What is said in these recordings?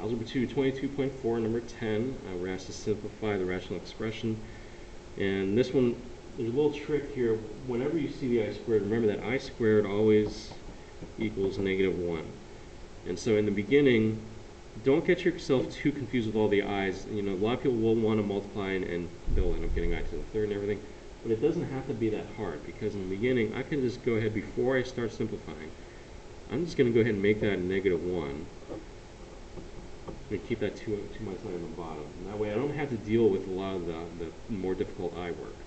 Algebra 2, 22.4, number 10. We're asked to simplify the rational expression. And this one, there's a little trick here. Whenever you see the I squared, remember that I squared always equals -1. And so in the beginning, don't get yourself too confused with all the i's. You know, a lot of people will want to multiply and they'll end up getting I to the third and everything. But it doesn't have to be that hard, because in the beginning, I can just go ahead, before I start simplifying, I'm just going to go ahead and make that -1. And keep that 2 minus I on the bottom. And that way I don't have to deal with a lot of the more difficult I work.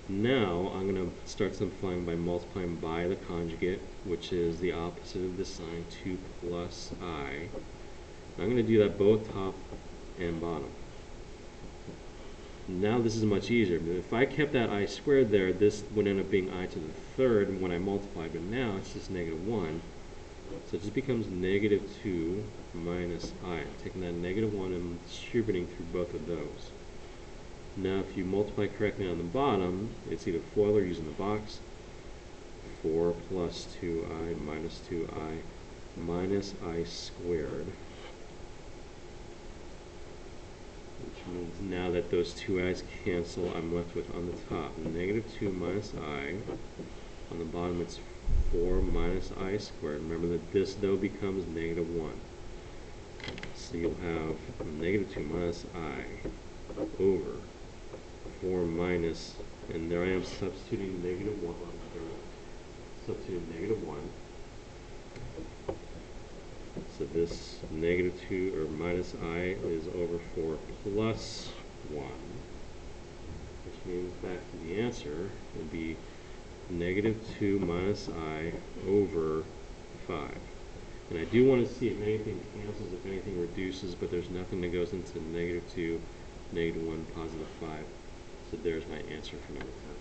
Now I'm going to start simplifying by multiplying by the conjugate, which is the opposite of this sign, 2 plus I. I'm going to do that both top and bottom. Now this is much easier. If I kept that I squared there, this would end up being I to the third when I multiplied, but now it's just -1. So it just becomes -2 minus I. I'm taking that -1 and distributing through both of those. Now if you multiply correctly on the bottom, it's either FOIL or using the box. 4 plus 2I minus 2I minus I squared. Which means now that those two i's cancel, I'm left with on the top -2 minus I. On the bottom it's 4 minus I squared. Remember that this though becomes -1. So you'll have -2 minus I over 4 minus, and there I am substituting -1. Substituting -1. So this -2 or minus I is over 4 plus 1, which means back to the answer would be -2 minus I over 5. And I do want to see if anything cancels, if anything reduces, but there's nothing that goes into -2, -1, +5. So there's my answer for number 10.